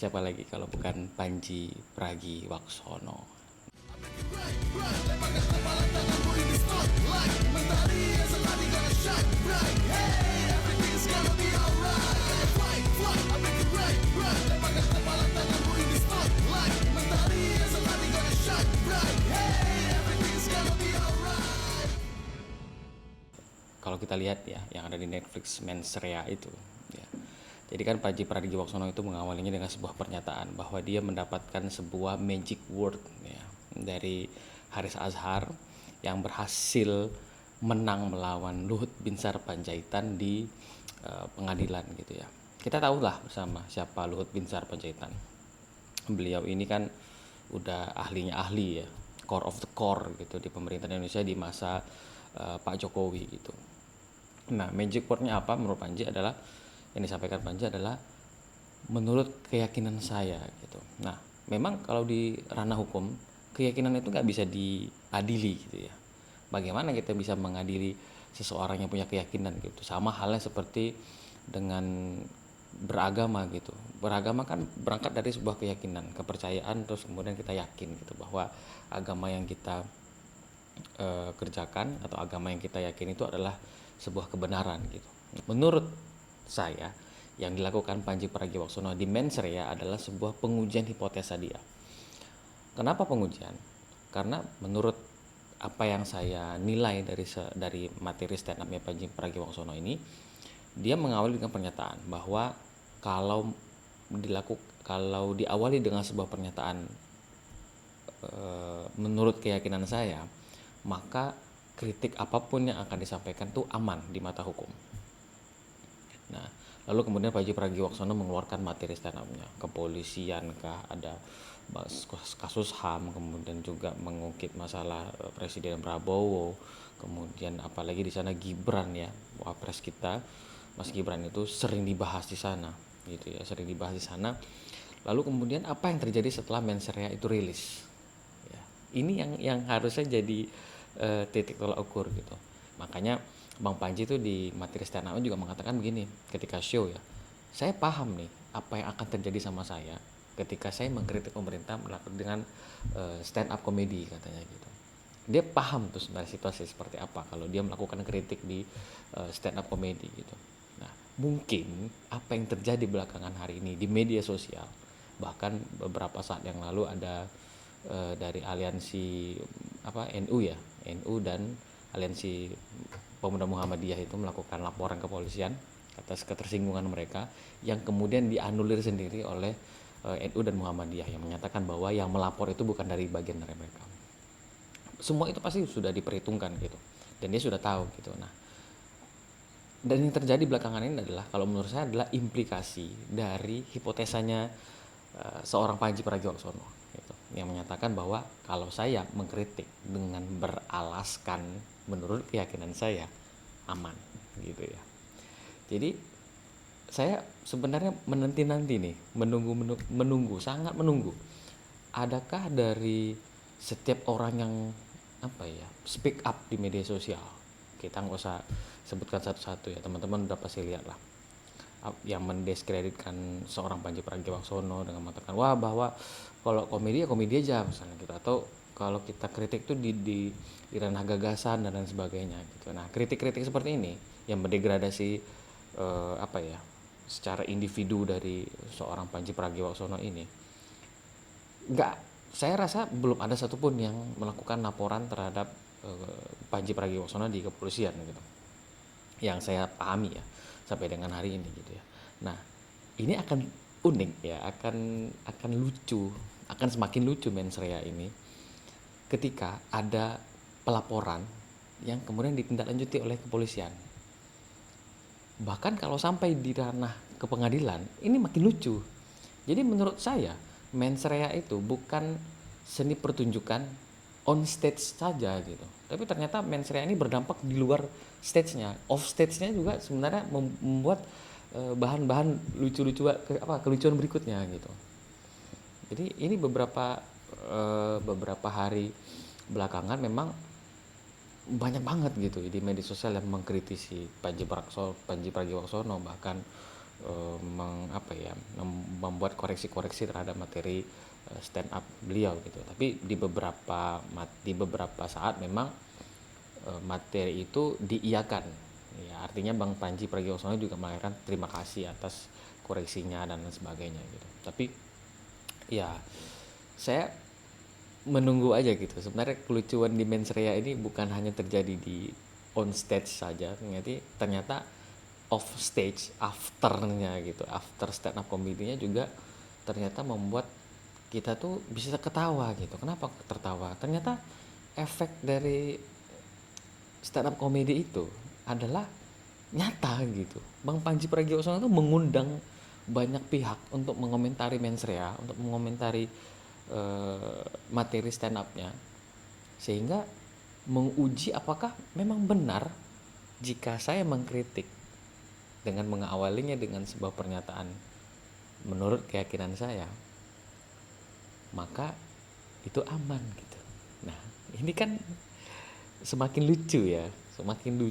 siapa lagi kalau bukan Pandji Pragiwaksono. Kalau kita lihat ya, yang ada di Netflix Mensreya itu, ya. Jadi kan Pandji Pragiwaksono itu mengawalinya dengan sebuah pernyataan bahwa dia mendapatkan sebuah magic word ya, dari Haris Azhar yang berhasil menang melawan Luhut Binsar Panjaitan di pengadilan gitu ya. Kita tahulah bersama siapa Luhut Binsar Panjaitan. Beliau ini kan udah ahlinya ahli ya, core of the core gitu di pemerintahan Indonesia di masa Pak Jokowi gitu. Nah, magic word-nya apa menurut Panji adalah, yang disampaikan Panji adalah menurut keyakinan saya gitu. Nah, memang kalau di ranah hukum keyakinan itu nggak bisa diadili gitu ya. Bagaimana kita bisa mengadili seseorang yang punya keyakinan gitu? Sama halnya seperti dengan beragama gitu. Beragama kan berangkat dari sebuah keyakinan, kepercayaan, terus kemudian kita yakin gitu bahwa agama yang kita kerjakan atau agama yang kita yakin itu adalah sebuah kebenaran gitu. Menurut saya yang dilakukan Pandji Pragiwaksono di Mensreya adalah sebuah pengujian hipotesa dia. Kenapa pengujian? Karena menurut apa yang saya nilai dari materi stand up-nya Pandji Pragiwaksono ini, dia mengawali dengan pernyataan bahwa kalau diawali dengan sebuah pernyataan menurut keyakinan saya, maka kritik apapun yang akan disampaikan itu aman di mata hukum. Nah, lalu kemudian Pandji Pragiwaksono mengeluarkan materi stand up-nya, kepolisian kah, ada kasus HAM, kemudian juga mengungkit masalah Presiden Prabowo, kemudian apalagi di sana Gibran ya, wapres kita, Mas Gibran itu sering dibahas di sana, gitu ya, sering dibahas di sana. Lalu kemudian apa yang terjadi setelah Mensreya itu rilis? Ya, ini yang harusnya jadi titik tolak ukur gitu. Makanya Bang Panji itu di materi stand up juga mengatakan begini ketika show ya, saya paham nih apa yang akan terjadi sama saya ketika saya mengkritik pemerintah dengan stand up komedi katanya gitu. Dia paham tuh sebenarnya situasi seperti apa kalau dia melakukan kritik di stand up komedi gitu. Nah, mungkin apa yang terjadi belakangan hari ini di media sosial, bahkan beberapa saat yang lalu ada dari aliansi NU ya, NU dan aliansi Pemuda Muhammadiyah itu melakukan laporan kepolisian atas ketersinggungan mereka yang kemudian dianulir sendiri oleh NU dan Muhammadiyah yang menyatakan bahwa yang melapor itu bukan dari bagian dari mereka. Semua itu pasti sudah diperhitungkan gitu dan dia sudah tahu gitu. Nah, dan yang terjadi belakangan ini adalah kalau menurut saya adalah implikasi dari hipotesanya seorang Pandji Pragiwaksono gitu, yang menyatakan bahwa kalau saya mengkritik dengan beralaskan menurut keyakinan saya aman gitu ya. Jadi saya sebenarnya menanti-nanti nih, menunggu, sangat menunggu. Adakah dari setiap orang yang speak up di media sosial, kita nggak usah sebutkan satu-satu ya, teman-teman udah pasti lihat lah, yang mendiskreditkan seorang Pandji Pragiwaksono dengan mengatakan wah bahwa kalau komedi ya komedi aja misalnya gitu, atau kalau kita kritik tuh di ranah gagasan dan lain sebagainya gitu. Nah, kritik-kritik seperti ini yang mendegradasi secara individu dari seorang Pandji Pragiwaksono ini, saya rasa belum ada satupun yang melakukan laporan terhadap Pandji Pragiwaksono di kepolisian gitu, yang saya pahami ya sampai dengan hari ini gitu ya. Nah, ini akan unik ya, akan lucu, akan semakin lucu Mensreya ini ketika ada pelaporan yang kemudian ditindaklanjuti oleh kepolisian. Bahkan kalau sampai di ranah ke pengadilan, ini makin lucu. Jadi menurut saya Mensreya itu bukan seni pertunjukan on stage saja gitu, tapi ternyata Mensreya ini berdampak di luar stage-nya, off stage-nya juga sebenarnya membuat bahan-bahan kelucuan berikutnya gitu. Jadi ini beberapa hari belakangan memang banyak banget gitu di media sosial yang mengkritisi Pandji Pragiwaksono, bahkan membuat koreksi-koreksi terhadap materi stand up beliau gitu. Tapi di beberapa saat memang materi itu diiyakan. Ya, artinya Bang Panji Pragiwaksono juga mengatakan terima kasih atas koreksinya dan lain sebagainya gitu. Tapi ya saya menunggu aja gitu. Sebenarnya kelucuan di Mensreya ini bukan hanya terjadi di on stage saja, ternyata off stage, afternya gitu, after stand up komedinya juga ternyata membuat kita tuh bisa ketawa gitu. Kenapa tertawa? Ternyata efek dari stand up komedi itu adalah nyata gitu. Bang Panji Pragiwaksono itu mengundang banyak pihak untuk mengomentari mensrea, untuk mengomentari materi stand up-nya, sehingga menguji apakah memang benar jika saya mengkritik dengan mengawalinya dengan sebuah pernyataan menurut keyakinan saya, maka itu aman gitu. Nah, ini kan semakin lucu ya, semakin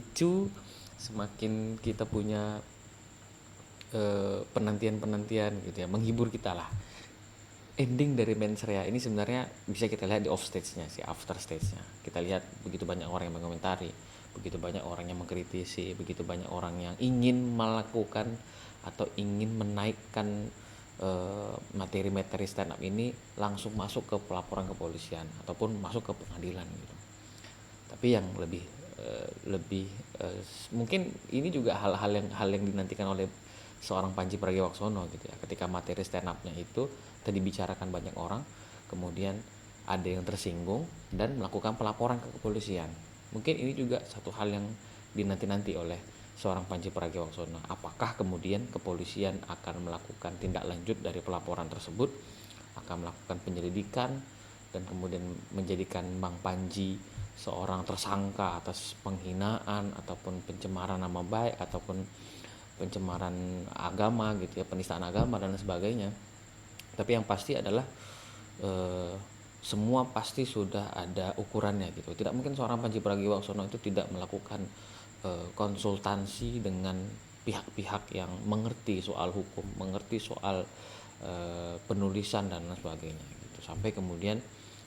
kita punya penantian-penantian gitu ya, menghibur kita lah. Ending dari Mensrea ini sebenarnya bisa kita lihat di off stage-nya, si after stage-nya. Kita lihat begitu banyak orang yang mengomentari, begitu banyak orang yang mengkritisi, begitu banyak orang yang ingin melakukan atau ingin menaikkan materi-materi stand up ini langsung masuk ke pelaporan kepolisian ataupun masuk ke pengadilan gitu. Tapi yang lebih mungkin ini juga hal yang dinantikan oleh seorang Panji Pragiwaksono gitu ya. Ketika materi stand up-nya itu tadi bicarakan banyak orang, kemudian ada yang tersinggung dan melakukan pelaporan ke kepolisian. Mungkin ini juga satu hal yang dinanti-nanti oleh seorang Panji Pragiwaksono. Apakah kemudian kepolisian akan melakukan tindak lanjut dari pelaporan tersebut, akan melakukan penyelidikan dan kemudian menjadikan Bang Panji seorang tersangka atas penghinaan ataupun pencemaran nama baik ataupun pencemaran agama gitu ya, penistaan agama dan sebagainya. Tapi yang pasti adalah semua pasti sudah ada ukurannya gitu. Tidak mungkin seorang Panji Pragiwaksono itu tidak melakukan konsultasi dengan pihak-pihak yang mengerti soal hukum, mengerti soal penulisan dan sebagainya gitu. Sampai kemudian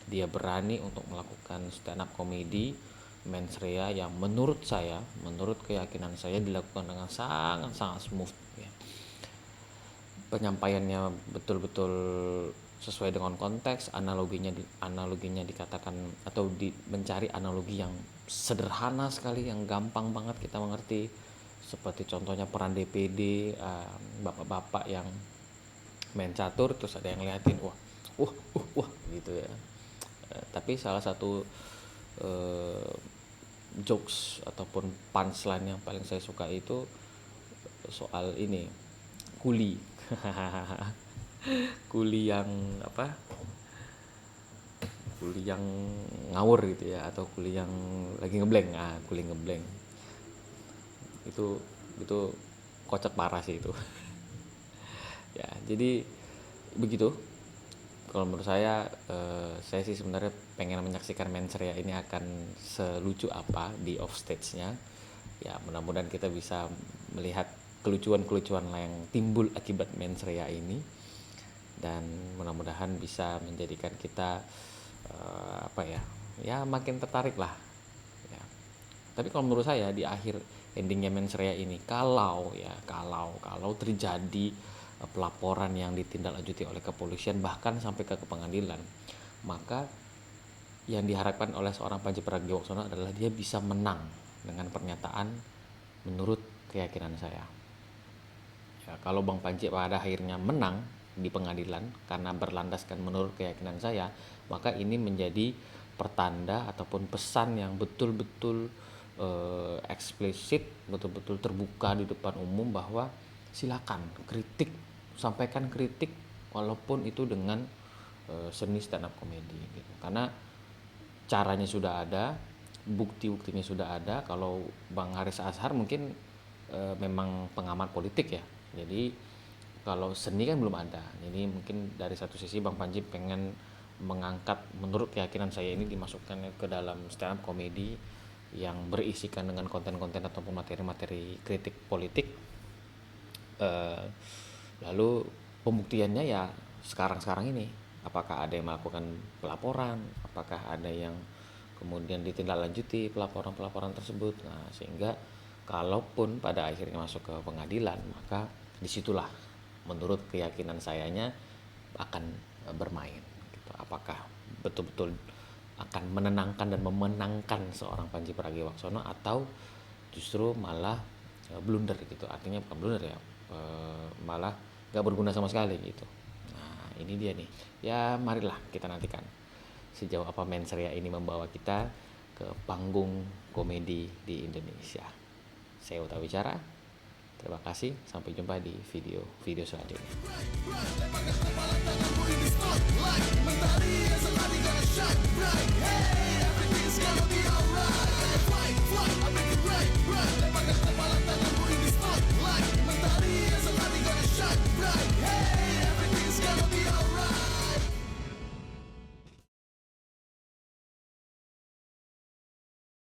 dia berani untuk melakukan stand up komedi mensrea yang menurut keyakinan saya dilakukan dengan sangat smooth ya. Penyampaiannya betul-betul sesuai dengan konteks, analoginya dikatakan atau mencari analogi yang sederhana sekali, yang gampang banget kita mengerti, seperti contohnya peran DPD, bapak-bapak yang main catur terus ada yang ngeliatin wah gitu ya. Tapi salah satu jokes ataupun punchline yang paling saya suka itu soal ini, kuli kuli yang kuli yang ngawur gitu ya, atau kuli yang lagi ngeblank. Kuli ngeblank itu kocak parah sih itu. Ya, jadi begitu. Kalau menurut saya sih sebenarnya pengen menyaksikan mensrea ini akan selucu apa di off stage-nya. Ya, mudah-mudahan kita bisa melihat kelucuan-kelucuan yang timbul akibat mensrea ini, dan mudah-mudahan bisa menjadikan kita makin tertarik lah ya. Tapi kalau menurut saya di akhir endingnya mensrea ini, kalau terjadi pelaporan yang ditindaklanjuti oleh kepolisian bahkan sampai ke pengadilan, maka yang diharapkan oleh seorang Panji Pragiwaksono adalah dia bisa menang dengan pernyataan menurut keyakinan saya. Ya, kalau Bang Panji pada akhirnya menang di pengadilan karena berlandaskan menurut keyakinan saya, maka ini menjadi pertanda ataupun pesan yang betul-betul eksplisit, betul-betul terbuka di depan umum bahwa silakan sampaikan kritik walaupun itu dengan seni stand up komedi gitu. Karena caranya sudah ada, bukti-buktinya sudah ada. Kalau Bang Haris Azhar mungkin memang pengamat politik ya, jadi kalau seni kan belum ada. Jadi mungkin dari satu sisi Bang Panji pengen mengangkat menurut keyakinan saya ini dimasukkan ke dalam stand up komedi yang berisikan dengan konten-konten ataupun materi-materi kritik politik. Eh, Lalu pembuktiannya ya sekarang-sekarang ini, apakah ada yang melakukan pelaporan, apakah ada yang kemudian ditindaklanjuti pelaporan-pelaporan tersebut. Nah, sehingga kalaupun pada akhirnya masuk ke pengadilan, maka disitulah menurut keyakinan sayanya akan bermain gitu. Apakah betul-betul akan menenangkan dan memenangkan seorang Pandji Pragiwaksono, atau justru malah blunder gitu. Artinya bukan blunder ya, malah gak berguna sama sekali gitu. Nah, ini dia nih. Ya marilah kita nantikan sejauh apa Mens Rea ini membawa kita ke panggung komedi di Indonesia. Saya Uta Wicara. Terima kasih, sampai jumpa di video selanjutnya.